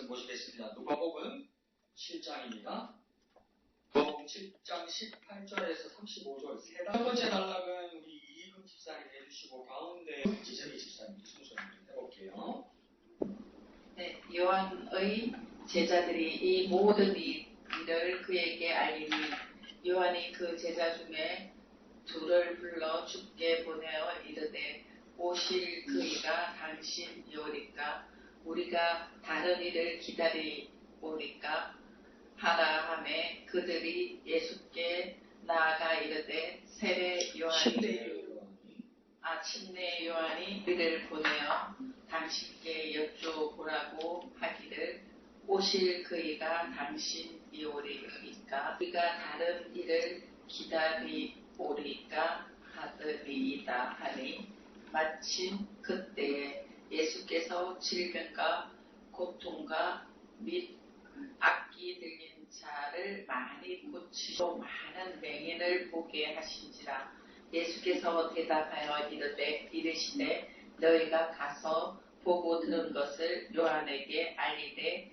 말씀 보시겠습니다. 누가복음 7장입니다. 누가복음 7장 18절에서 35절 첫 번째 단락은 우리 이익은 집사님이 해주시고 가운데 지정희 집사님 순서를 해볼게요. 네, 요한의 제자들이 이 모든 일을 그에게 알리니 요한이 그 제자 중에 둘을 불러 주께 보내어 이르되 오실 그이가 당신이오리까 우리가 다른 일을 기다리오리까 하라 하매 그들이 예수께 나아가 이르되 침례 요한이 그를 보내어 당신께 여쭤보라고 하기를 오실 그이가 당신이오리까 우리가 다른 일을 기다리오리까 하더니이다 하니 마침 그때에 예수께서 질병과 고통과 및 악기 들린 자를 많이 고치시고 많은 맹인을 보게 하신지라. 예수께서 대답하여 이르시되 너희가 가서 보고 들은 것을 요한에게 알리되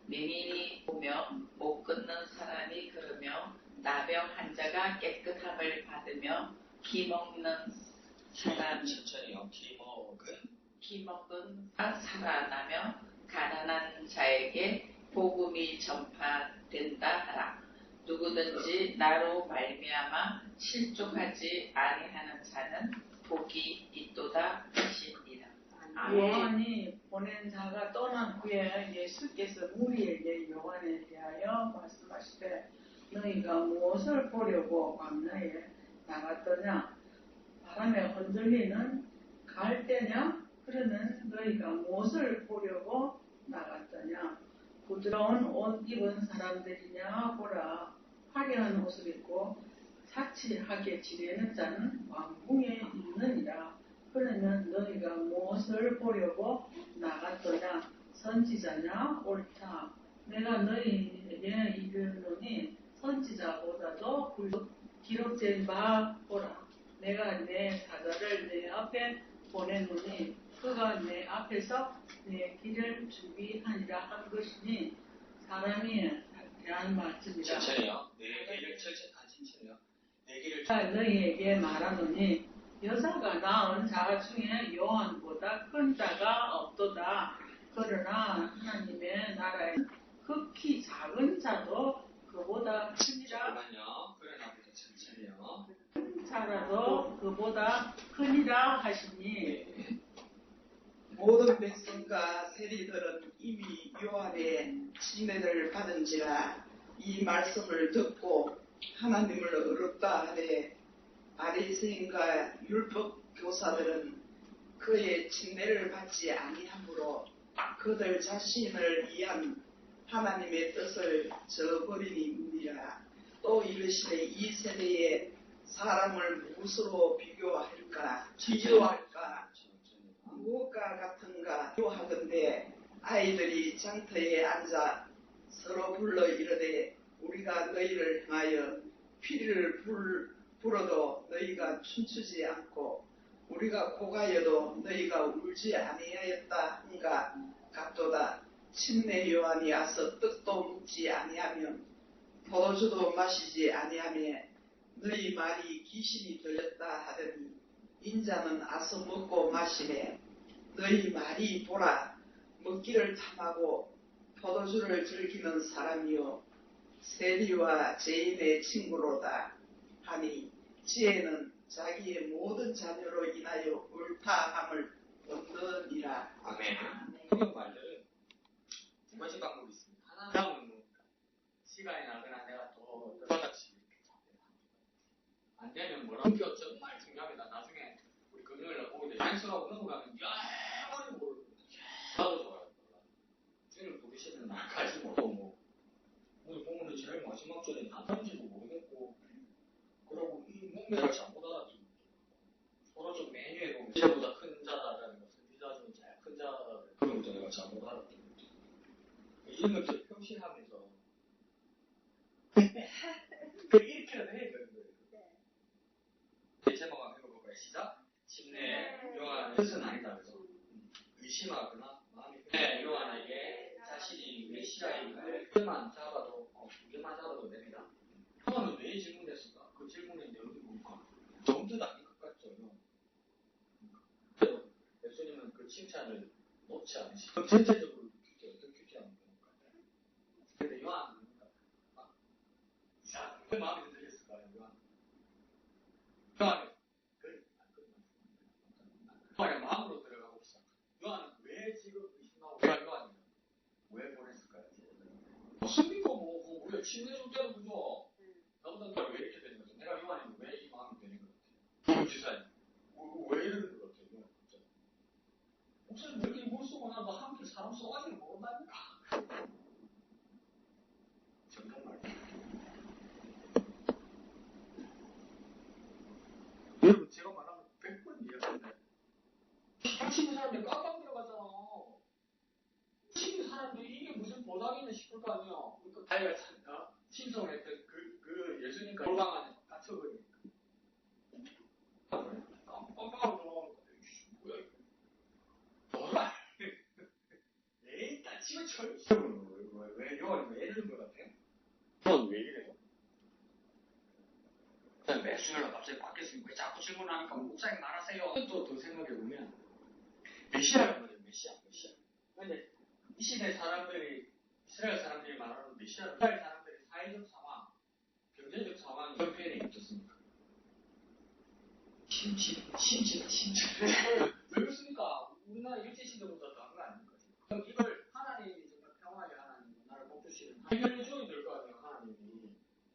맹인이 보며 못 걷는 사람이 걸으며 나병 환자가 깨끗함을 받으며 기먹는 사람 기먹은 살아나며 가난한 자에게 복음이 전파된다 하라. 누구든지 나로 말미암아 실족하지 아니하는 자는 복이 있도다 하시니라. 요한이 보낸 자가 떠난 후에 예수께서 무리에게 요한에 대하여 말씀하시되 너희가 무엇을 보려고 광야에 나갔더냐? 바람에 흔들리는 갈대냐? 그러면 너희가 무엇을 보려고 나갔더냐? 부드러운 옷 입은 사람들이냐 보라. 화려한 옷을 입고 사치하게 지내는 자는 왕궁에 있느니라. 그러면 너희가 무엇을 보려고 나갔더냐? 선지자냐? 옳다. 내가 너희에게 이르노니 선지자보다도 기록된 바 보라. 내가 내 사자를 내 앞에 보내노니 그가 내 앞에서 내 길을 준비하니라 한 것이니 사람이 대한 말씀이라. 천천히요. 내 길을 천천히요. 내 길을 너희에게 말하노니 여자가 낳은 자 중에 요한보다 큰 자가 없도다. 그러나 하나님의 나라에 극히 작은 자도 그보다 크니라. 잠깐만요. 그러나 천천히요. 큰 자라도 그보다 크니라 하시니. 모든 백성과 세리들은 이미 요한의 침례를 받은지라 이 말씀을 듣고 하나님을 어렵다 하되 바리새인과 율법 교사들은 그의 침례를 받지 아니하므로 그들 자신을 위한 하나님의 뜻을 저버리니라. 또 이르시되 이 세대에 사람을 무엇으로 비교할까? 무엇과 같은가 비교하건대 아이들이 장터에 앉아 서로 불러 이르되 우리가 너희를 향하여 피리를 불어도 너희가 춤추지 않고 우리가 고가여도 너희가 울지 아니하였다 한가 같도다. 침례 요한이 와서 떡도 먹지 아니하며 포도주도 마시지 아니하며 너희 말이 귀신이 들렸다 하더니 인자는 아서 먹고 마시매 너희 말이 보라 먹기를 탐하고 포도주를 즐기는 사람이요 세리와 죄인의 친구로다 하니 지혜는 자기의 모든 자녀로 인하여 옳다함을 얻느니라. 아멘. 성경 말들은 두 가지 방법이 있습니다. 하나는 시간이 나거나 내가 더 다같이 이렇게 잡니다. 안 되면 뭐라고 정말 중요합니다. 나중에 우리 금요일날 보는데 장수라고 넘어가면 영원히 모르거든요. 나도 좋아요. 주님 부르시는 날까지 뭐 오늘 보면은 제일 마지막 절에 나타난지도 모르겠고 그러고 이 문맥을 잘못 알아듣고 서로적 메뉴에 보면 제보다 큰 자라는 것은 비자 중에 제일 큰 자를 그런 것도 내가 잘못 알아듣고 이런 것들 표시하면서 이렇게라도 해야 되는 거예요. 제목 한번 해볼까요? 시작. 침례 요한의 뜻은 아니다. 그래서 의심하거나 마음이 요한에게 자신이 높지 않으시. 그럼 전체적으로 어떤 규제하는 건가요? 근데 요한은 자, 그 마음에 들렸을까요? 요한은 요한의 마음으로 들어가고 있어. 요한은 왜 지금 의심하고 내가 요한이 왜 보냈을까요? 무슨니까 뭐 우리가 침례 존재는 그죠? 나보다 왜 이렇게 되는 거죠? 내가 요한이 왜 이 마음이 되는 것 같아요? 지사님 왜 이러는 것 같아요? 목사님 이렇게 물 쓰고 나도 한길 사람 쏘가지를 모른다니까. 정말 여러분 제가 말하면 100번 이해하는데 치는 사람들 깜빡 들어가잖아. 치는 사람들이 이게 무슨 보상이냐 싶을 거 아니야. 그러니까 자기가 신성했던 그 예수님과 골방 안에 갇혀버리니까. 깜빡하고 들어가니까 뭐야 이거. 너라. 에이 다치면 철. 왜 요한이 왜 이러는 것 같아요? 넌 왜 이래요? 매수혈로 갑자기 바뀌었으니까 왜 자꾸 질문하니까 목사님 말하세요. 또 더 생각해보면 메시아란 말이에요. 메시아. 근데 이 시대 사람들이 이스라엘 사람들이 말하는 메시아는 이스라엘 사람들이 사회적 상황, 경제적 상황이 형편이 어떻습니까? 심지다. 왜 그렇습니까? 우리나라 일제시대보다 더한 거 아닙니까? 그럼 이걸 하나님이 정말 평화의 하나님, 나를 복주시는 해결해줘야 될 거 아니에요, 하나님이.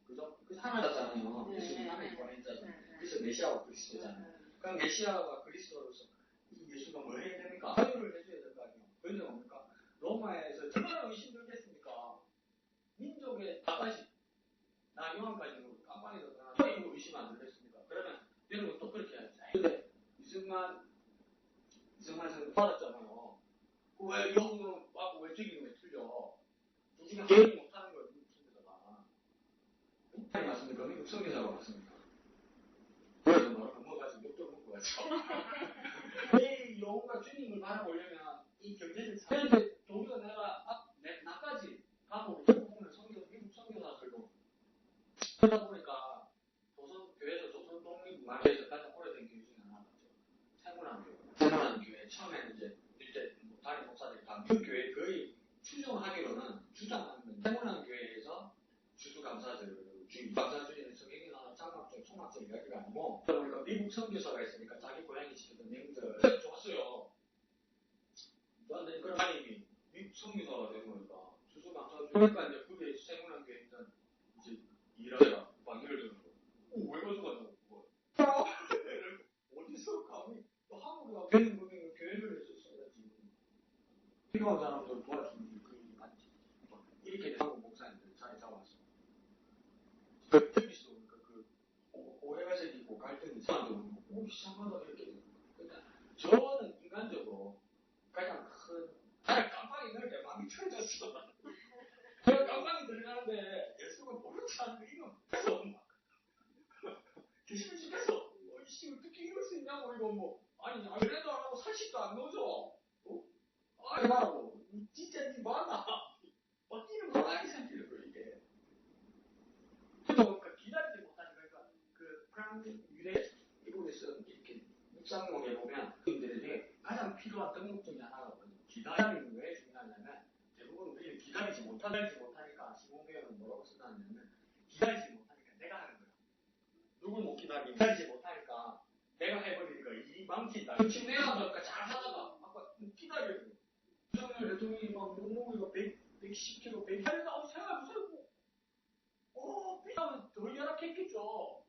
그죠? 그래서 하나잖아요. 예수님 하나님 보냈잖아요. 그래서 메시아와 그리스도잖아요. 그럼 메시아와 그리스도로서 이 예수가 뭘 해야 됩니까? 자유를 해줘야 될 거 아니에요. 그런데 뭡니까? 로마에서 얼마나 의심들겠습니까? 민족의 나까지, 나 요한까지는 깜빡이도 이거 의심 안 들겠습니까? 그러면 여러분 또 그렇게 해야죠. 근데 이승만 선생 받았잖아요. 왜 영으로 받고 왜 저기는 왜 틀려? 두 중에 개인이 못하는 거예요. 미국 선교사가. 아니 맞습니까? 미국 선교사가 맞습니까? 그래서 넘어가서 욕도 먹고 가죠. 이 영혼과 주님을 바라보려면 이 경제적 상황 종교 나까지 가보고 보면 미국 선교사들도 그러다 보니까 조선교회에서 조선 독립만에서 가장 오래된 교회 중에 하나가 세문안 교회. 처음에는 이제 다른 목사들이 그 교회 거의 추정하기로는 주장하는 세문안 교회에서 주수감사절 감사주의는 성경이나 장막적 총학적 이야기가 아니고 그러니까 미국 선교사가 있으니까 자기 고향에 지켰던 명절 좋았어요. 그런데 그런 하나님이 미국 선교사가 되는 거니까 주수감사주의 그러니까 이제 그게 세문안 교회 있던 이제 일하다가 방해를 들고 왜 가져가냐고 어디서 감히 또 한국에 와서 되는 거면 교회를 했었어야지. 필요한 사람들 도와주는 게 맞지. 이렇게 한국 목사님들 자리 잡았어. 그 특이서 그 오해가 생기고 갈등이 생기고 이상하다 이렇게. 그러니까 저는 인간적으로 가장 큰 나를 깜빡이 넣을 때 마음이 틀어졌어. 제가 깜빡이 들어가는데 예수가 모르지 않는데 이거 계속 기심을 죽겠어. 이씨 어떻게 이럴 수 있냐고 이거 뭐 아니 그래도 안 하고 살식도 안 넣어줘. 아니 말하고 진짜 니 뭐하나 어디는 뭐하게 생기는 거야 이게. 그러니까 기다리지 못하니까 그러니까 그 프랑스 유대 미국에서 이렇게 묵상록에 보면 그들에게 가장 필요한 덕목 중에 하나가 기다림이 왜 중요하냐면 대부분 우리는 기다리지 못하니까 시몬교회는 뭐라고 쓰냐면 기다리지 못하니까 내가 하는 거야. 누굴 못 기다리지 못하니까 내가 해버리니까 일이 망친다. 지금 내가 하니까 잘 하다가 아까 기다려야 돼. 윤석열 대통령이 막 몸무게가 110kg, 100kg 나오고 생각해보세요. 비하면 더 열악했겠죠.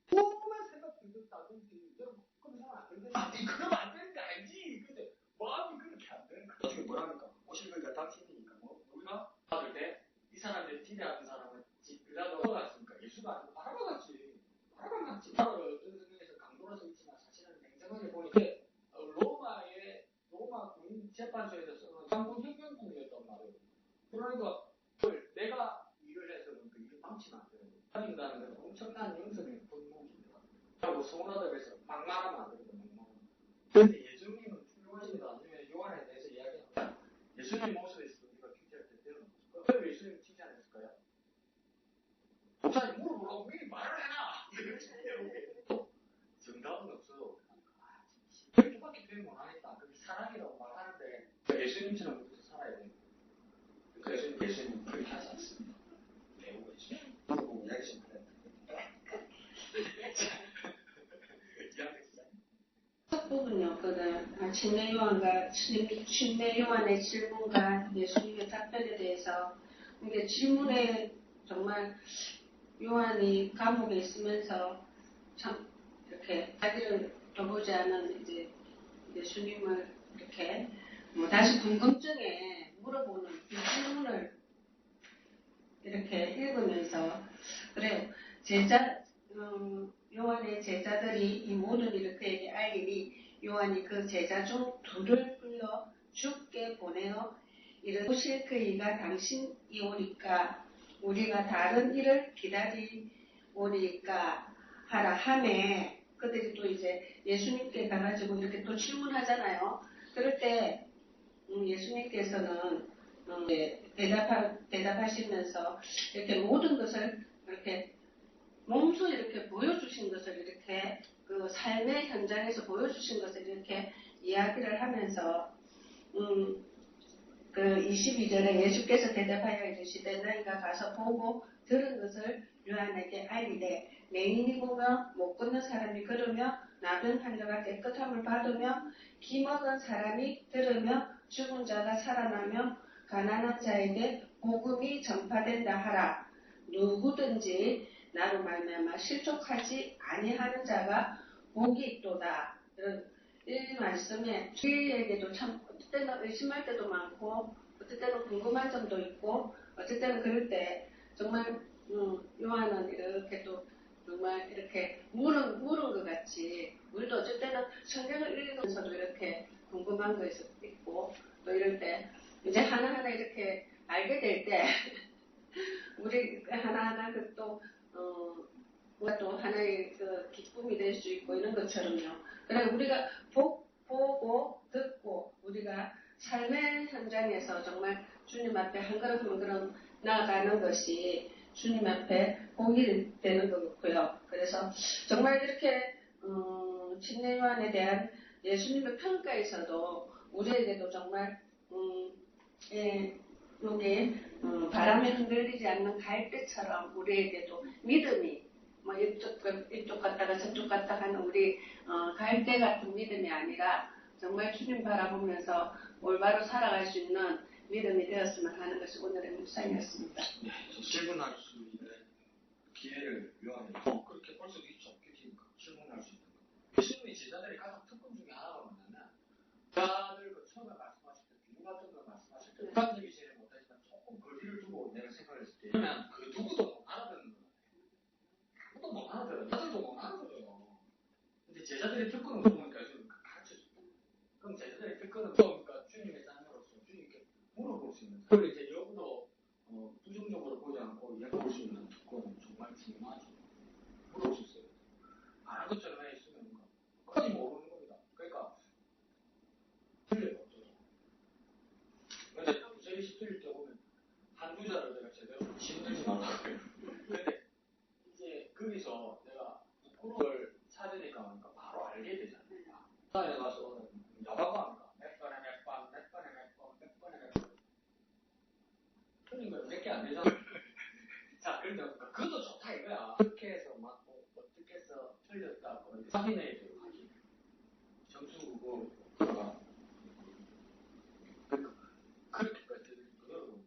조금만 생각 들었다든지 그럼 생각 안 되는데 아니 그러면 안 되는 게 아니지. 근데 마음이 그렇게 안 되는 거야. 나중에 뭐라니까 오실 거니까 당신이니까 우리가 받을 때 이 사람들이 기대하는 사람은 그라도 받았으니까 예수가 아니고 바라받았지. 바로 어떤 성경에서 강조를 써 있지만 사실은 냉정하게 보니까 로마 군인 재판소에서 쓰는 장군 행정국이었단 말이에요. 그러니까 내가 일을 해서는 그 일을 망치면 안 되는 거예요. 다닌다는 것은 엄청난 영성의 분목입니다. 그리고 서운하다고 해서 막말하면 안 되거든요. 그런데 예수님은 훌륭하십니다. 나중에 요한에 대해서 이야기합니다. 예수님 모습에서 우리가 칭찬할 때 때는 왜 예수님 칭찬했을까요? 목사님 물어보라고 미리 말을 해놔. 정답은 없어. 그렇게밖에 표현 못하겠다. 그게 사랑이라고 말하는 예수님처럼 우리도 살아야 돼요. 그래서 예수님 그렇게 하지 않습니다. 배우고 있죠. 저도 보고 이야기 좀 해요. 첫 부분이었거든. 침례 요한과 침례 요한의 질문과 예수님의 답변에 대해서 이게 질문에 정말 요한이 감옥에 있으면서 참 이렇게 자기를 돌보지 않은 이제 예수님을 이렇게 다시 궁금증에 물어보는 이 질문을 이렇게 읽으면서 그래요. 요한의 제자들이 이 모든 일을 그에게 알리니 요한이 그 제자 중 둘을 불러 주께 보내어 이르 오실 그 이가 당신이 오니까 우리가 다른 일을 기다리오니까 하라 하매 그들이 또 이제 예수님께 가가지고 이렇게 또 질문하잖아요. 그럴 때 예수님께서는 대답하시면서 이렇게 모든 것을 이렇게 몸소 이렇게 보여주신 것을 이렇게 그 삶의 현장에서 보여주신 것을 이렇게 이야기를 하면서 그 22절에 예수께서 대답하여 이르시되 너희가 가서 보고 들은 것을 요한에게 알리되 맹인이 보며 못 걷는 사람이 걸으며 나병 환자가 깨끗함을 받으며 기먹은 사람이 들으며 죽은 자가 살아나며 가난한 자에게 복음이 전파된다 하라. 누구든지 나로 말미암아 실족하지 아니하는 자가 복이 있도다. 이 말씀에 우리에게도 참 어떨 때는 의심할 때도 많고 어떨 때는 궁금한 점도 있고 어떨 때는 그럴 때 정말 요한은 이렇게 또 정말 이렇게 물은 것 같이 우리도 어쩔 때는 성경을 읽으면서도 이렇게 궁금한 거 있고 또 이럴 때 이제 하나하나 이렇게 알게 될 때 우리 하나하나 또 하나의 그 기쁨이 될 수 있고 이런 것처럼요. 그래 우리가 보고 듣고 우리가 삶의 현장에서 정말 주님 앞에 한 걸음 한 걸음 나아가는 것이 주님 앞에 복이 되는 것 같고요. 그래서 정말 이렇게 침례 요한에 대한 예수님의 평가에서도 우리에게도 정말 여기 바람에 흔들리지 않는 갈대처럼 우리에게도 믿음이 이쪽 갔다가 저쪽 갔다가 하는 우리 갈대 같은 믿음이 아니라 정말 주님 바라보면서 올바로 살아갈 수 있는 믿음이 되었으면 하는 것이 오늘의 묵상이었습니다. 네, 질문할 수 있는 기회를 요한이 그렇게 벌써 있죠. 질문할 수 있는 거. 예수님이 제자들이 가장 특권 중에 하나가 뭐냐면 제자들 그 처음에 말씀하실 때 비유 같은 거 말씀하실 때 객관적이 제일 못하지만 조금 거리를 두고 내가 생각했을 때 그러면 그 누구도 못 알아듣는 거예요. 누구도 못 알아들어요. 자들도 못 알아들어요. 근데 제자들의 특권은 보니까 좀 가르쳐줬다. 그럼 제자들의 특권은 그러니까 주님의 자녀로서 주님께 물어볼 수 있는 그걸 이제 여부도 부정적으로 보지 않고 물어볼 수 있는 특권은 정말 중요하죠. 물어볼 수 있어요. 아는 것처럼 해 있으면 그까지 모르는 겁니다. 그러니까 틀려요. 근데 제일 틀릴 때 보면 한두 자를 내가 제대로 힘들지 말라고 해요. 근데 이제 거기서 내가 그걸 찾으니까 그러니까 바로 알게 되잖아요. 사에 가서 야바고 합니까? 몇 번에 몇 번, 몇 번에 몇 번, 몇 번에 몇 번. 틀린 건 몇 개 안 되잖아요. 자, 그러니까 그것도 좋다 이거야. 어떻게 해서 막 어떻게 해서 틀렸다고 확인해야 돼요. 확인. 점수 그거가 그렇게까지 그거로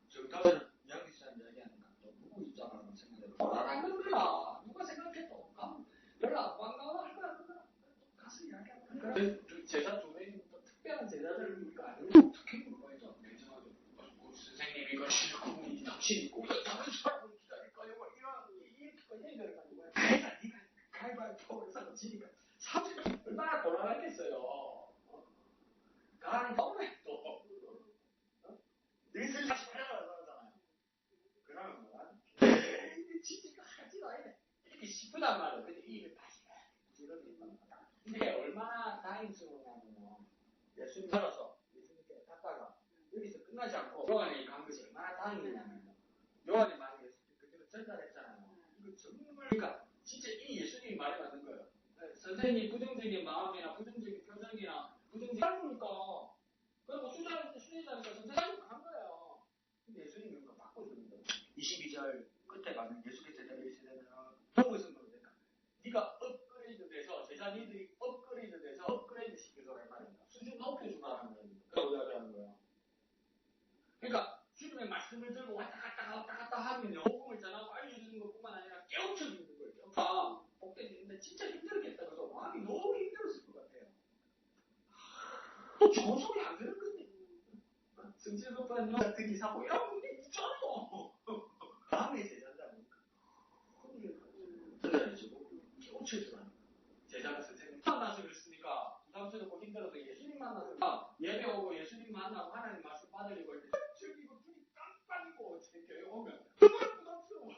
정답을 양기사님 이야기하니까 누구 입장하는 생각대로 안 만들라. 누가 생각해도 별로 안 반가워할 거야. 가서 이야기하는 거야. 그 제자 두 명이 또 특별한 제자들이니까 아니면 어떻게 물어봐야죠. 괜찮아요. 선생님 이거 실구분이 당신 있고 다른 사람을 기다릴까요? 뭐 이런 얘기를 가지고 내가 네가 가위바위보에서 지니까 사실 얼마나 곤란했겠어요. 가만히 보면 또 너희들 다시 하려고 그러잖아요. 그러면 뭐야? 진짜 하지도 않네. 이렇게 싶으단 말이에요. 근데 이 일을 다시 해. 이런 게 있단 말이야. 이게 얼마나 다행스러우냐면 예수님 살아서 예수님께 갔다가 여기서 끝나지 않고 요한이 간 것이 얼마나 다행이냐면 요한이 만약에 그대로 전달했잖아요. 이거 정말 그러니까 진짜 이 예수님이 말이 맞는 거예요. 선생님 부정적인 마음이나 부정적인 표정이나 부정적인 삶으니까 그리고 수제자들 말씀을 들고 왔다 갔다 하면요. 복음을 전하고 알려주는 것뿐만 아니라 깨우쳐주는 거예요. 아, 복되는데 진짜 힘들겠다. 그래서 마음이 너무 힘들었을 것 같아요. 또 좋은 소리 안 들을 건데. 승질 급한 특히 사고 이런 분이 있잖아요. 다음에 제자자는 깨우쳐주라. 제자가 선생님 만나서 그랬으니까 부담스럽고 힘들어서 예수님 만나서 예배 오고 예수님 만나고 하나님 말씀 받으려고 할 때 저기 그 불이 깜빡이고 제 교회 오면 정말 부담스러워.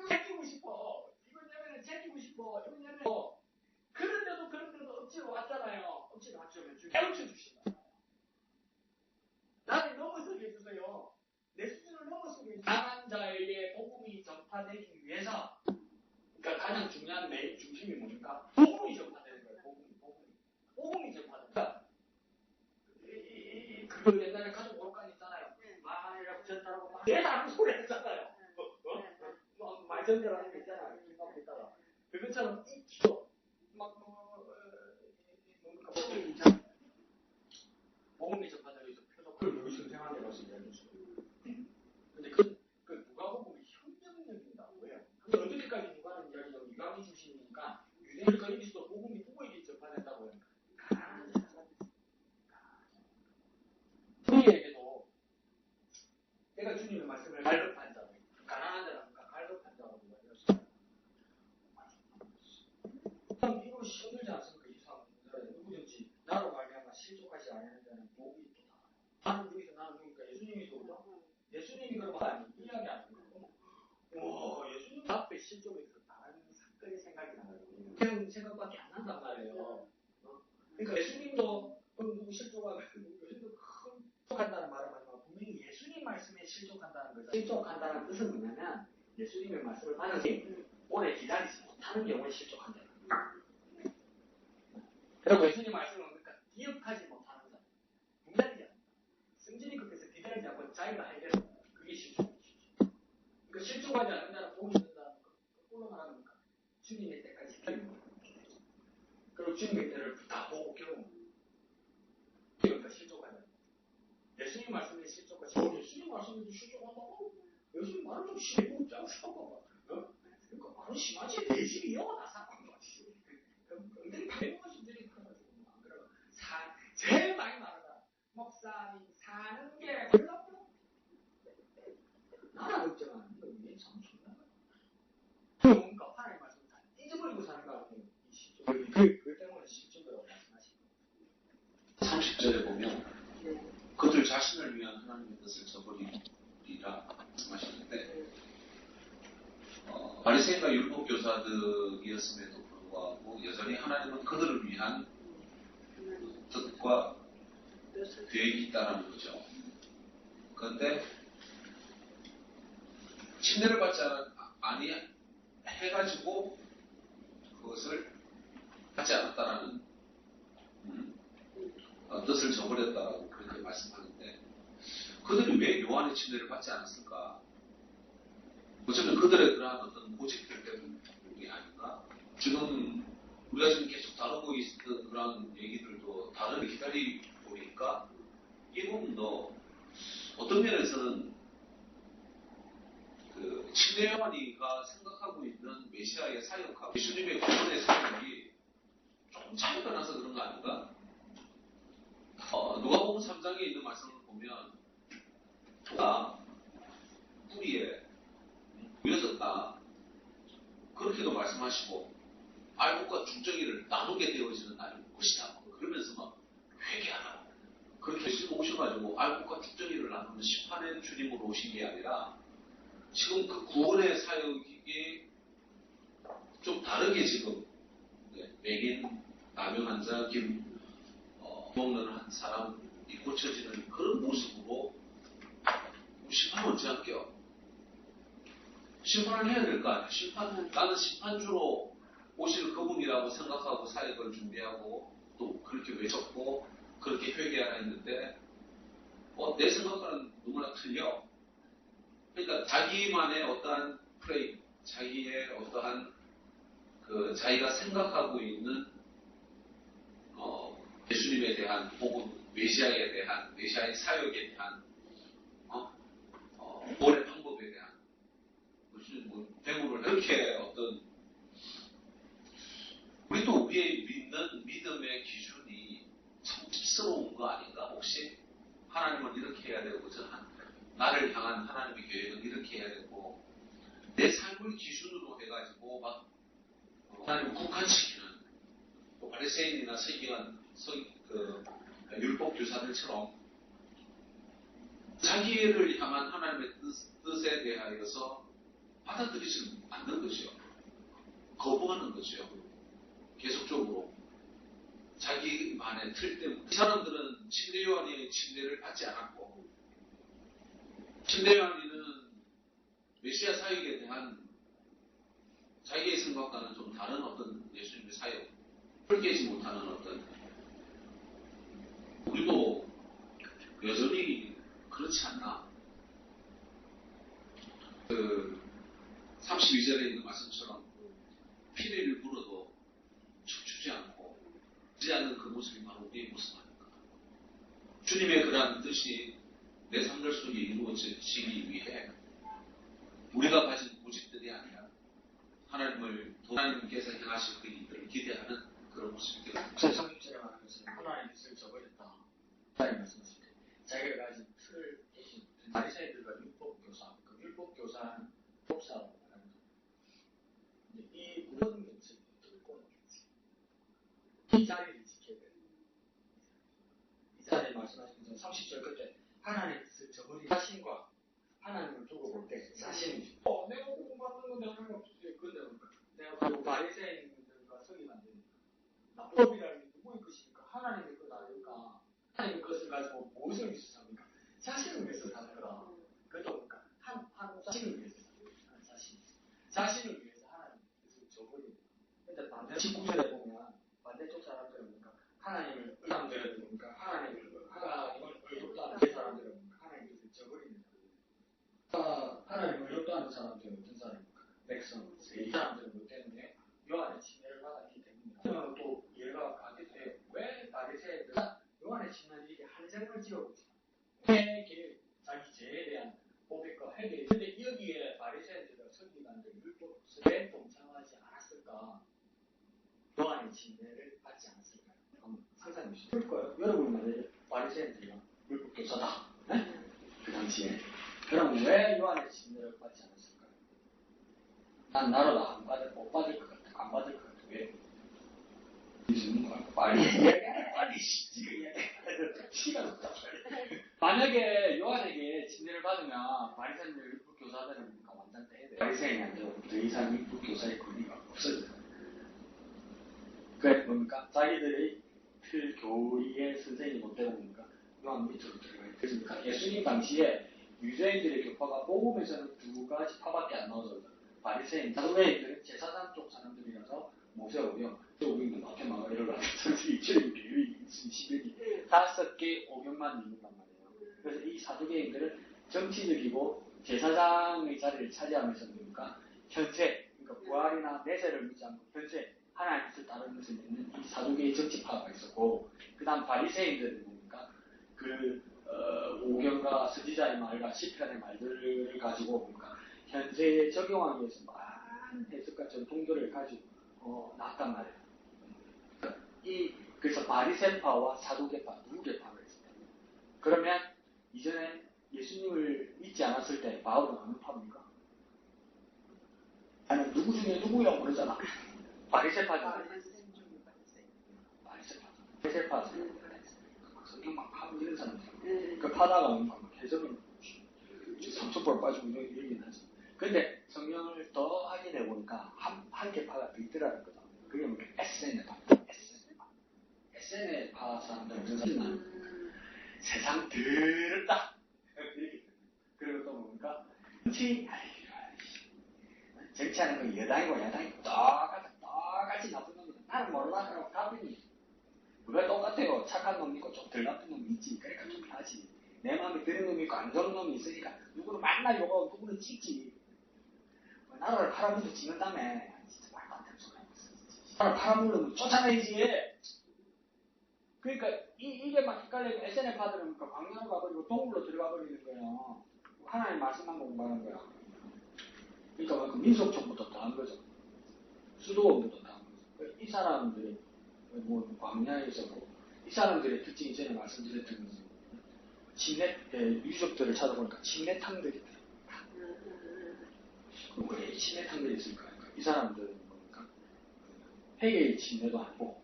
챙기고 싶어. 이번 예배는 챙기고 싶어. 이번 예배는 그런데도 억지로 왔잖아요. 억지로 왔으면 깨우쳐 주신다. 나를 넘어서게 해주세요. 내 수준을 넘어서게 해주세요. 강한 자에게 복음이 전파되기 위해서 그러니까 가장 중요한 메인 중심이 뭡니까? 복음이 전파되는 거예요. 복음이 전파되는 거예요. 그 옛날에 가족 오락관 있잖아요. 말이라고 전달하고 말이라고 소리 했잖아요. 말 전달하는 게 있잖아요. 김밥 있다가 그것처럼 이 기도 복음이 전파되기 위해서 표적을 여기 선생한테 가서 이야기했어요. 근데 그 누가복음이 현명력입니다. 왜요? 근데 어디까지 누가는 이야기죠? 유황이 중심이니까 유대인을 거리면서도 복음이 누구에게 전파된다고요? 가난한 사람. 우리에게도 내가 주님의 말씀을 갈급한 자, 가난한 자라니까 갈급한 자라고 이야기했어요. 이거 힘들지 않습니까? 이 사람 누구든지 나로 말미암아 실족하지 않는 자는 복이 있다. 나는 여기서 나는 여기니까 예수님이 오죠? 예수님이 그런 거 아니에요. 이야기 아니에요. 와, 예수님 앞에 실족해서 다른 사건이 생각이 나요. 그냥 생각밖에 안 난단 말이에요. 그러니까 예수님도 누구 실족하고 예수님도 큰 실족한다는 말을 하지만 분명히 예수님 말씀에 실족한다는 거죠. 실족한다는 뜻은 뭐냐면 예수님의 말씀을 받으시 오래 기다리지 못하는 경우에 실족한다. 그리고 예수님 말씀을 그러니까 기억하지 못하는 사람, 기다리지 않는다. 승진이 급해서 기다리지 않고 자기가 해결한다. 그게 실족이죠. 그 실족하지 않는 자는 복이 있는다는 거. 거꾸로 말하는 겁니까? 주님의 때까지 기다리는 거예요. 그리고 주님의 때를 다 보고 경험. 그러니까 실족하지 않는다. 예수님 말씀에 실족하지 않는다. 예수님 말씀에도 실족한다고? 예수님 말은 좀 심하고 없지 않습니까? 그러니까 말은 심하지. 내 집이 영어 다 사건 거지. 그럼 배우신들이 커가지고 안 그래요. 제일 많이 말하다. 목사님 사는 게 별로 나라 걱정하는 거 이게 참 중요한 거야. 그러니까 하나님 말씀 다 잊어버리고 사는 거 아니에요. 그 때문에 실증이라고 말씀하시는 거예요. 30절에 보면 그들 자신을 위한 하나님의 뜻을 저버리리라 말씀하시는데 바리새인과 율법 교사들이었음에도 불구하고 여전히 하나님은 그들을 위한 뜻과 계획이 있다는 거죠. 그런데 침례를 받지 아니 해가지고 그것을 하지 않았다라는 뜻을 저버렸다라고 그렇게 말씀하는데 그들이 왜 요한의 침례를 받지 않았을까? 어쩌면 그들의 그러한 어떤 고집들 때문이 아닌가? 지금 우리가 지금 계속 다루고 있었던 그런 얘기들도 다른 기다리고 보니까 이 부분도 어떤 면에서는 그 침례 요한이가 생각하고 있는 메시아의 사역하고 예수님의 구원의 사역이 조금 차이가 나서 그런 거 아닌가? 누가복음 3장에 있는 말씀을 보면 그가 뿌리에 놓여졌다 그렇게도 말씀하시고 알곡과 죽정이를 나누게 되어지는 날이 올 것이다 그러면서 막 회개하라 그렇게 오셔가지고 알곡과 죽정이를 나누는 심판의 주님으로 오신 게 아니라 지금 그 구원의 사역이 좀 다르게 지금 맥인 나병 환자 먹는 한 사람이 고쳐지는 그런 모습으로 심판 언제 할게요? 심판을 해야 될 거 아니야. 나는 심판주로 오실 그분이라고 생각하고 사역을 준비하고 또 그렇게 외쳤고 그렇게 회개하라 했는데 내 생각과는 너무나 틀려. 그러니까 자기만의 어떠한 프레임, 자기의 어떠한 자기가 생각하고 있는 예수님에 대한 혹은 메시아에 대한 메시아의 사역에 대한 올해 방법에 대한 무슨 대구를 그렇게 어떤 우리도 우리의 믿는 믿음의 기준이 성직스러운 거 아닌가? 혹시 하나님은 이렇게 해야 되고 나를 향한 하나님의 계획은 이렇게 해야 되고 내 삶을 기준으로 해가지고 막 하나님을 국한시키는 또 바리새인이나 서기관 율법 교사들처럼 자기를 향한 하나님의 뜻에 대하여서 받아들이지 않는 거죠. 거부하는 거죠. 계속적으로 자기만의 틀 때문에 이 사람들은 침례 요한의 침례를 받지 않았고 침례 요한이는 메시아 사역에 대한 자기의 생각과는 좀 다른 어떤 예수님의 사역 펼개지 못하는 어떤 우리도 여전히 그렇지 않나. 32절에 있는 말씀처럼 피리를 불어도 춤추지 않고 하지 않는 그 모습이 바로 우리의 모습 아닙니까? 주님의 그러한 뜻이 내 삶들 속에 이루어지기 위해 우리가 가진 고집들이 아니라 하나님께서 행하실 그 일들을 기대하는 그런 모습이 되어집니다. 30절에 말하는 것은 하나님의 뜻을 저버렸다. 하나님 말씀하실 때 자기가 가진 틀을 대신 바리새인들과 율법교사, 그 율법교사는 법사라고 말하는 거예요. 이 모든 것을 들고 이 자리를 지켜야 돼요. 이 자리에 말씀하신 것은 30절 끝에 하나님의 뜻을 저버린 자신과 하나님을 두고 볼 때 자신이 내가 공부하는 건 내가 없지. 근데 내가 그 바리새인들과 서기관들이 법이라는 게 누구의 것입니까? 하나님의 것 아닐까? 하나님의 것을 가지고 무엇을 위해서 삽니까? 자신을 위해서 사는 거라. 그것도 뭡니까? 한 자신을 위해서 사는 자신을 위해서 하나님의 뜻을 저버립니다. 근데 반대 19절에 보면 반대쪽 사람들은 뭡니까? 하나님을 사람들은 뭡니까? 하나님을 의롭다 하는 사람들은 뭡니까? 하나님의 뜻을 저버립니다. 하나님을 의롭다 하는 사람들은 어떤 사람입니까? 백성, 이 사람들은 뭐 때문에 요한의 침례를 받았기 때문에 또 이해가 가게 돼요. 왜 바리새인들은 요한의 침례를 이렇게 한정을 지어보죠? 회개, 자기 죄에 대한 고백과 회개. 근데 여기에 바리새인들과 서기관들 율법에 동참하지 않았을까? 요한의 침례를 받지 않았을까요? 한번 상상해 보시죠. 그럴 거예요. 여러분 만약에 바리새인들이랑 율법교사다. 네? 그 당시에. 그럼 왜 요한의 침례를 받지 않았을까요? 난 나로다 못 받을 것 같아. 안 받을 것 같아. 왜? 빨리 지금 시간 없다. 만약에 요한에게 침례를 받으면 바리새인들 율법 교사들은 완전 떼야 돼. 바리새인이 안 되고 더 이상 율법 교사의 권위가 없어져. 그게 뭡니까? 자기들의 틀 교리의 선생이 못 되고 뭡니까? 요한 밑으로 들어가야 되니까 예수님 당시에 유대인들의 교파가 복음에서는 두 가지 파밖에 안 나오죠. 바리새인, 사두개인들은 제사장 쪽 사람들이라서 모세오경, 또 우리는 마태마가 이러고 선생이 교육이 무슨 10일이 5개 오경만 있는단 말이에요. 그래서 이 사두개인들은 정치적이고 제사장의 자리를 차지하면서 뭡니까? 현세, 그러니까 부활이나 내세를 묻지 않고 현세, 하나님의 뜻을 따르는 것을 믿는 이 사두개의 정치파가 있었고, 그 다음 바리새인들은 뭡니까? 오경과 선지자의 말과 시편의 말들을 가지고 뭡니까? 현세에 적용하기 위해서 많은 해석과 전통들을 가지고 나왔단 말이에요. 그래서 바리새파와 사두개파, 두 개파가 있습니다. 그러면 이전에 예수님을 믿지 않았을 때 바울은 어느 파입니까? 아니 누구 중에 누구라고 그러잖아. 바리새파죠. 바리새파. 성경 막 하고 이런 사람들. 그 파다가 뭡니까? 해석은 삼천벌 빠지고 이런 얘기는 하죠. 근데 성경을 더 확인해 보니까 한 개파가 더 있더라는 거다. 그게 뭡니까? 에세네파. 에세네파 사람들 무슨 사람이나 세상 더럽다. 그리고 또 뭡니까? 정치하는 건 여당이고 야당이고 똑같이 나쁜 놈이다. 나는 몰라. 그럼 가빈이. 왜 똑같아요? 착한 놈 있고 좀 덜 나쁜 놈이 있지. 그러니까 좀 하지. 내 마음에 드는 놈이 있고 안 드는 놈이 있으니까 누구를 만나려고 누구를 찍지. 나라를 팔아먹어서 찍는 다음에 진짜 말도 안 되는 소리 하고 있어. 나라를 팔아먹으려면 쫓아내야지. 그러니까 이게 막 헷갈리고 SNF파들은 광야로 가버리고 동굴로 들어가 버리는 거예요. 하나님 말씀만 공부하는 거야. 그러니까 그 민속촌부터 다 한 거죠. 수도원부터 다 한 거죠. 이 사람들이 뭐 광야에 있었고 이 사람들의 특징이 전에 말씀드렸던 거죠. 침례 유적들을 찾아보니까 침례탕들이 있더라고요. 왜 침례탕들이 있을까? 이 사람들은 뭡니까? 회개의 침례도 아니고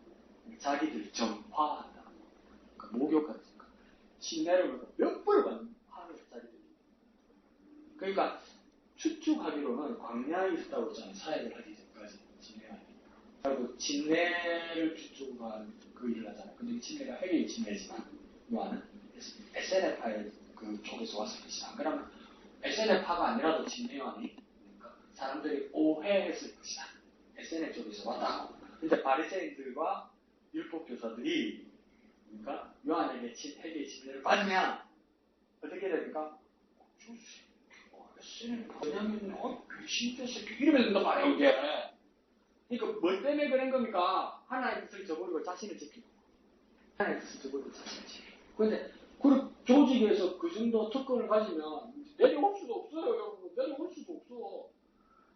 자기들이 정화한다. 그러니까 목욕하니까 침례를 몇 번을 받는 하는 자기들이. 그러니까 추측하기로는 광야에 있었다고 했잖아요. 사역을 하기 전까지 침례가. 그리고 침례를 추측한 그 일을 하잖아요. 근데 이 침례가 회개의 침례지만 요한은 SNF파의 그 쪽에서 왔을 것이다. 안 그러면 SNF파가 아니라도 침례 요한이 그러니까 사람들이 오해했을 것이다. SNF 쪽에서 왔다고. 근데 바리새인들과 율법 교사들이 그러니까 요한에게 회개의 침례를 받으면 어떻게 됩니까? 왜냐면 귀신 새끼 이러면 된단 말이에요 이게. 그러니까 뭐 때문에 그런 겁니까? 하나님의 뜻을 저버리고 자신을 지키고 하나님의 뜻을 저버리고 자신을 지키고. 근데 그 조직에서 그 정도 특권을 가지면 내려올 수도 없어요 여러분. 내려올 수도 없어.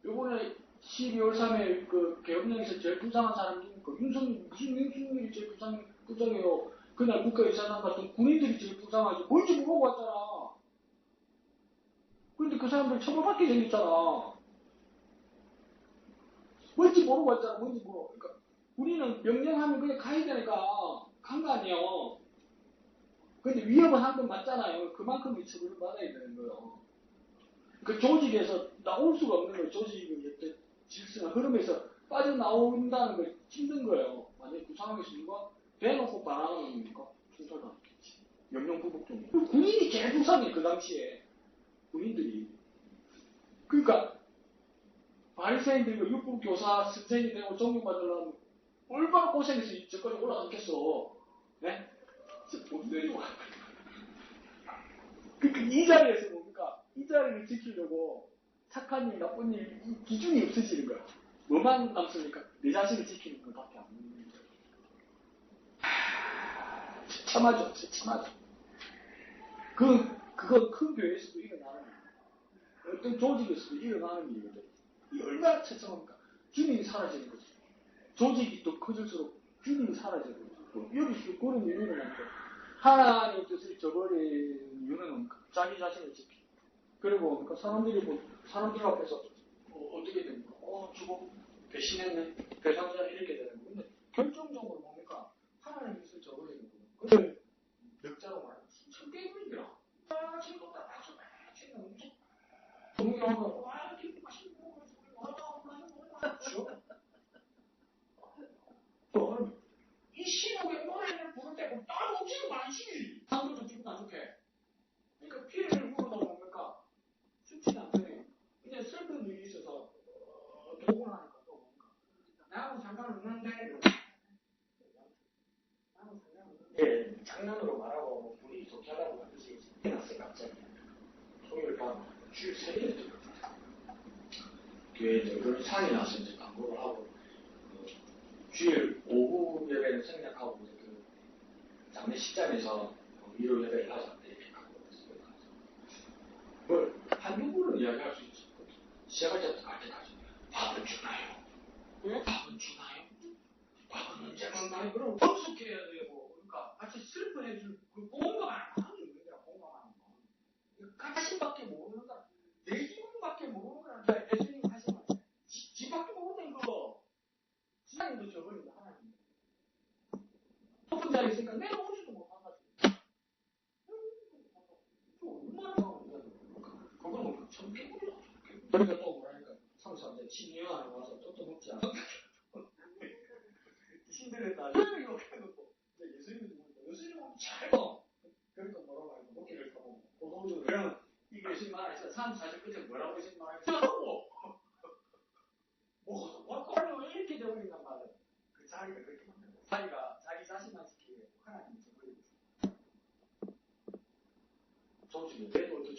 요번에 12월 3일 그 개혁령에서 제일 불쌍한 사람 중이니까 무슨 윤석열이 제일 불쌍해요. 그날 국가유산한 같은 군인들이 제일 불쌍하지. 뭔지 모르고 왔잖아. 근데 그 사람들 처벌받게 생겼잖아. 뭔지 모르고 왔잖아. 뭔지 모르고. 그러니까 우리는 명령하면 그냥 가야 되니까 간 거 아니에요. 근데 위협은 한 번 맞잖아요. 그만큼 처벌을 받아야 되는 거예요. 그 조직에서 나올 수가 없는 거예요. 조직의 질서나 흐름에서 빠져나온다는 게 힘든 거예요. 만약에 그 상황에서 누가 대놓고 반항하는 겁니까? 총살당했겠지. 영영부복종이. 군인이 제일 불쌍해 그 당시에. 군인들이. 그러니까 바리새인들과 율법 교사 선생이 되고 존경받으려면 얼마나 고생해서 저까지 올라갔겠어. 네? 못 내리고 그러니까 이 자리에서 뭡니까? 이 자리를 지키려고 착한 일, 나쁜 일, 이 기준이 없어지는 거야. 뭐만 남습니까? 내 자신을 지키는 것밖에 안 남는 거야. 처참하죠. 처참하죠. 그건 큰 교회에서도 일어나는 일이에요. 어떤 조직에서도 일어나는 일이거든. 이 얼마나 처참합니까? 주님이 사라지는 거죠. 조직이 또 커질수록 주님이 사라지는 거죠. 여기서 그런 이유는 아니고 하나님의 뜻을 저버린 이유는 자기 자신을 지키고 그리고 사람들 앞에서 어떻게 됩니까? 저거 배신했네, 배상자 이렇게 되는 거. 근데 결정적으로 뭡니까? 하나님의 뜻을 저버리는 거예요. 그걸 넉자로 말하면 참 깨물이더라. 지금 다 박수 치는 엄청 동요하고 이렇게 맛있는 거 그럼 이 신호의 노래를 부를 때고 따로 없지도 많지. 사람들도 기분 안 좋게. 그러니까 피해를 물어다 뭡니까? 쉽지는 않거든요. 이제 슬픈 일이 있어서 도움을 하니까 또 뭡니까? 나하고 상관없는데 나하고 상관없는데 장난으로 말하고 뭐 분위기 좋게 하라고 하듯이 해놨어요 갑자기. 토요일밤 주일 새벽에 들었거든요. 교회에 그런 상이 나서 이제 광고를 하고 주일 오후 예배는 생략하고 이제 그 장례식장에서 일요일 예배를 하자 이렇게 광고를 했어요. 뭘 한두 분은 이야기할 수 있어. 시작할 때부터 갈 때까지 밥은 주나요? 응? 밥은 주나요? 밥은 언제 먹나요? 그럼 엄숙해야 되고 그러니까 같이 슬퍼해줄 그 공감하는 마음이 있는 거야. 공감하는 마음. 가신밖에 모르는 거야. 내 기분밖에 모르는 거야. 예수님 하시면 지밖에 모르는 거. 하나님도 저버린다. 하나님. 높은 자리에 있으니까 내려오지도 못하가지고. 얼마나 그건 뭐 참 깨물이야. 그러니까 또 뭐라니까 삼삼대 친이와는 와서 또 먹지 않아. 힘들었다. 예수님이 욕해놓고 예수님이 누구니까 예수님은 잘 봐. 그러니까 뭐라고 하니까 먹기를 타고 고소적으로 그러면 이 예수님 말하면서 3,40 끝에 뭐라고 예수님 말하면서 뭐 꼴로 왜 이렇게 되어버린단 말이야. 그 자기가 그렇게 만든 거야. 자기가 자기 자신만 지키기 위해 하나님을 저버리고 조직이 그래도 그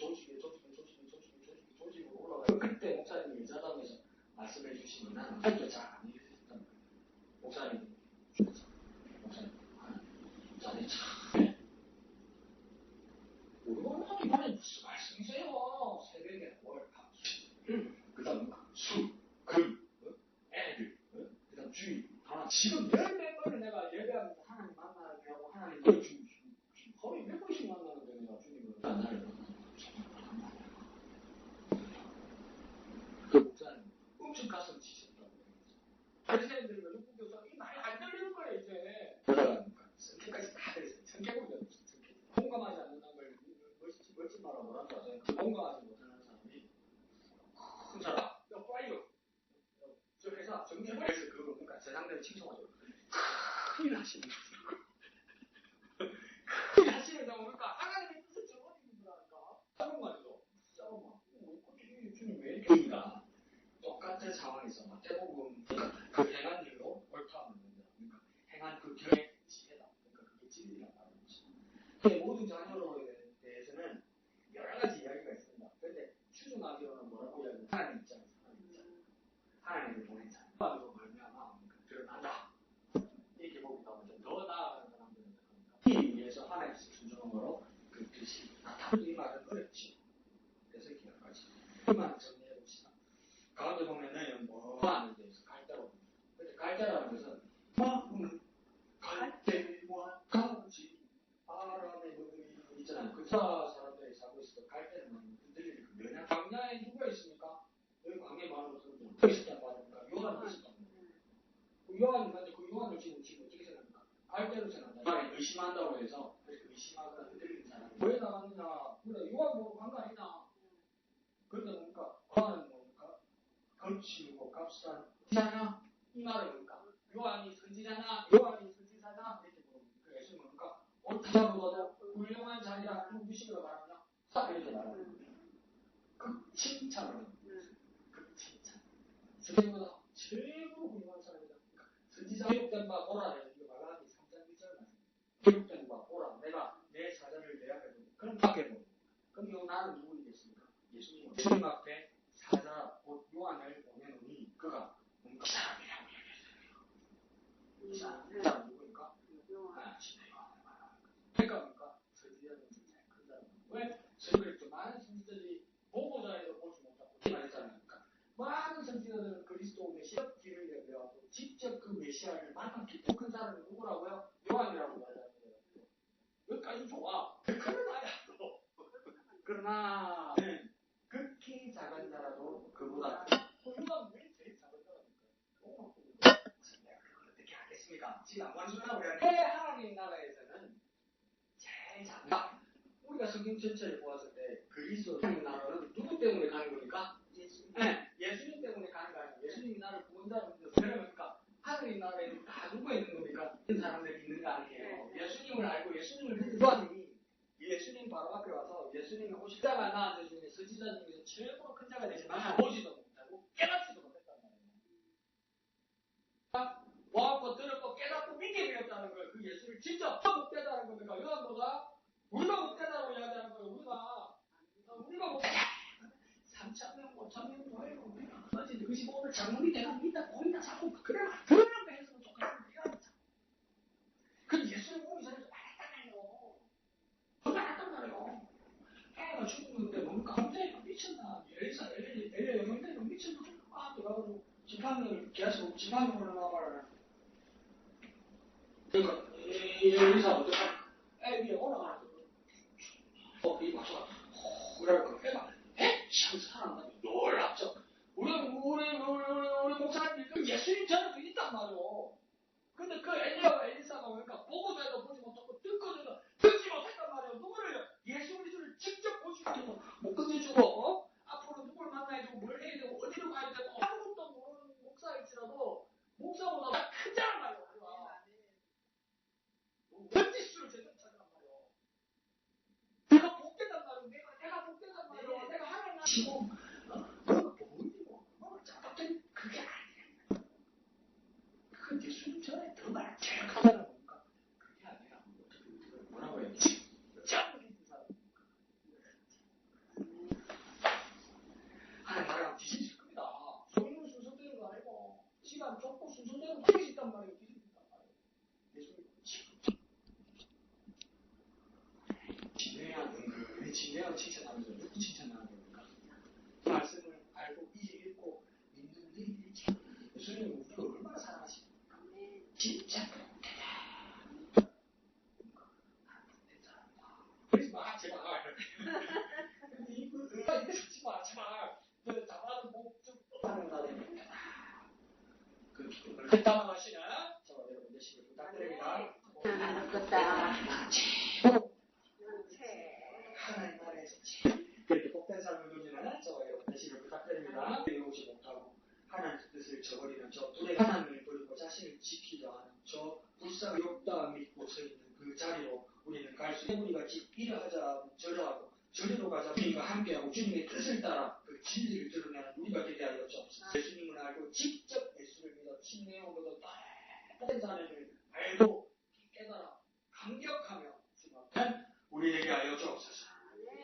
조직으로 올라가요. 그때 목사님이 여자담에서 말씀해 주시면 나는 아직도 잘 안 이해했단 말이에요. 목사님 자네 참 우리가 이번에 무슨 말씀이세요? 새벽에 월화, 그 다음 수, 금, 애들, 그 다음 주의. 지금 10몇 번을 내가 예배하면서 하나님 만나려고 하나님 지금 거의 몇 번씩 만나는데 내가 주님을 만나려고. 그 목사님 엄청 가슴 치셨다고. 바리새인들이 육부 교사 이 말이 안 들리는 거예요 이제. 그러다가 성격까지 다 그랬어요. 성격은 무슨 성격? 공감하지 않는다는 걸 멋진 말로 뭐라는 줄 아세요? 공감하지 못하는 사람이 큰 사람. 야 빨리요. 저 회사 정리해버렸어요. 그거 그러니까 세상대로 칭송하죠. 큰일 하시는 거라고. 큰일 하시는 거 보니까 하나님의 뜻을 저버리는 거라니까. 싸움 말이죠. 싸움 막. 주님 왜 이렇게 니까 똑같은 상황에서 마태복음 그 행한 일로 옳다는 겁니다. 그러니까 행한 그 결의 지혜다. 그러니까 그게 진리란 말이죠. 모든 자녀로에 대해서는 여러 가지 이야기가 있습니다. 그런데 추정하기로는 뭐라고 이야기해요? 하나님 입장에서 하나님을 보낸 자. 그로 말미암아 드러난다. 이렇게 보기도 하고 좀 더 나아가는 사람들은 이 위해서 하나님께서 순종함으로 그 뜻이 나타나는 이 말은 어렵지. 그래서 기억하지. 그만 정리해 봅시다. 가운데 보면은 뭐하는 데서 갈대로. 근데 갈대라는 것은 갈대와 같이 바람에 있잖아요. 그 사람들이 살고 있을 때 갈대는 흔들리는 그 면역. 광야에 누가 있습니까? 여기 광야에 많은 것들은 또 있었단 말입니까? 요한이 있었단 말이에요. 요한인데 그 요한을 지금 어떻게 생각합니까? 갈대로 생각한다. 의심한다고 해서 의심하거나 흔들리는 사람이 왜 나갔느냐? 그래 요한 보고 광가 아니나? 그러다 보니까 요한은 뭡니까? 거칠고 값싼 선지자냐? 이 말은 뭡니까? 요한이 선지자냐? 요한이 선지자냐? 이렇게 물어봅니다. 그 예수는 뭡니까? 옳다보다도 훌륭한 자리라 누구시기로 말하냐? 이렇게 말합니다. 그 칭찬을 그 칭찬. 선생님보다 최고로 훌륭한 사람이다. 그러니까 선지자 기록된 바 보라. 이게 말라기 3장 1절 말씀. 기록된 바 보라. 내가 내 사자를 내앞에 그럼 밖에 보고. 그럼 나는 누구이겠습니까? 예수님 앞에 사자 곧 요한을 보내노니 그가 뭔가 사람이라고 얘기했어요. 이 사람 누구니까? 진짜 요한을 말하는 거죠. 그러니까 뭔가 선지자는 진짜 큰 사람. 왜? 그랬죠. 많은 선지자들이 보고자에서 보지 못하고 말했잖아요. 그러니까 많은 선지자들은 그리스도 메시아 길을 예배하고 직접 그 메시아를 만났기 때문에 큰 사람이 누구라고요? 요한이라고 말하는 거예요. 여기까지 좋아. 그러나 극히 작은 자라도 그보다 요한 왜 제일 작은 자랍니까? 내가 그걸 어떻게 하겠습니까? 지금 안 관심하고 그래. 하나님 나라에서는 제일 작다. 우리가 성경 전체를 보았을 때 그리스도 하나님 나라는 누구 때문에 가는 겁니까? 예수님 때문에 가는 거 아니에요. 예수님이 나를 구원자로 믿어서 그러니까 하나님 나라에는 다 누가 있는 겁니까? 이런 사람들이 있는 거 아니에요. 예수님을 알고 예수님을 믿는 요한이 예수님 바로 앞에 와서 예수님이 오실 자가 나한테 중에 선지자 중에서 최고로 큰 자가 되지만 보지도 못하고 깨닫지도 못했단 말이에요. 와갖고 들었고 깨닫고 믿게 되었다는 거예요. 그 예수를 직접 못되다는 겁니까? 요한보다 우리가 못되다고 이야기하는 거예요. 우리가 못되다. 3,000명, 5,000명 뭐예요? 우리가 어제 의심 오늘 장로님 내가 믿다 보인다 자꾸 그러면 거 했으면 좋겠는데 그 예수를 보기 전에 말했잖아요. 말했단 말이에요. 애가 죽는데 뭔가 갑자기 미쳤나? 엘리야 영혼대로 미쳤나? 들어가지고 지팡이를 계속 지팡이로 나와라. 그러니까 엘리사 어떻게 애 위에 올라가는 거예요. 이 박사가 그러니까 애가 참 살아난다니 놀랍죠. 우리 목사님이 예수님처럼 있단 말이에요. 근데 그 엘리야와 엘리사가 그러니까 보고자도 보지 못하고 듣고자도 듣지 못했단 말이에요. 누구를 예수 그리스도를 직접 보시고 못 끝내주고 앞으로 누굴 만나야 되고 뭘 해야 되고 어디로 가야 되고 아무것도 모르는 목사일지라도 목사보다 큰 자란 말이에요. 원지수를 제대로 찾으란 말이에요. 내가 복되단 말이에요. 내가 복되단 말이에요. 내가 하나님 치고 그거 보이고 짜답된 그게 아니에요. 그 예수님 전에 들어가야 제일 크다는 겁니까? 그게 아니라 뭐라고 해야 되지? 짱 믿는 사람입니까? 하나님 말하면 뒤집힐 겁니다. 소인은 순서대로도 아니고 시간 좁고 순서대로 뒤집힌단 말이에요. 뒤집힌단 말이에요. 예수님 지금 진해야 은근히 그치, 내가 칭찬하는 거 누구 칭찬하는 겁니까? 말씀을 알고 읽고 믿는 너희들이 참 예수님은 우리가 얼마나 사랑하십니까? 진짜 복되다. 그러지 마, 제발. 근데 이거 하지 마, 제발. 너 나와도 목좀 하는 날에 복되다. 그 기쁨을 했다만 하시는 저와 여러분 되시길 부탁드립니다. 아무것다. 최고. 하나님 나라에서 최고. 그렇게 복된 삶을 누리는 저와 여러분 되시길 부탁드립니다. 배우지 못하고 하나님의 뜻을 저버리는 저 둘의 하나님을 버리고 자신을 지키려 하는 저 불쌍히 없다 믿고 서 있는 그 자리로 우리는 갈 수 있고 우리가 이러하자 저러하고 저리로 가자 주님과 함께하고 주님의 뜻을 따라 그 진리를 드러내는 우리가 되게 하여 주옵소서. 예수님을 알고 직접 예수를 믿어 침례한 것도 똑같은 사람을 알고 깨달아 감격하며 주님 앞에 우리 되게 하여 주옵소서.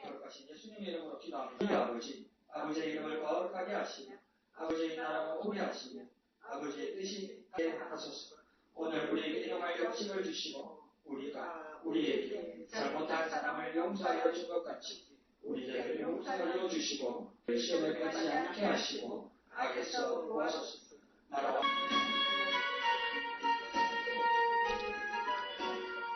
거룩하신 예수님의 이름으로 기도합니다. 아버지, 아버지의 이름을 거룩하게 하시며 아버지의 나라가 오게 하시며 아버지의 뜻이 하소서. 오늘 우리에게 일용할 양식을 주시고 우리가 우리에게 잘못한 사람을 용서하여 준 것 같이 우리에게 용서하여 주시고 시험에 빠지지 않게 하시고 악에서 구하소서. 나라와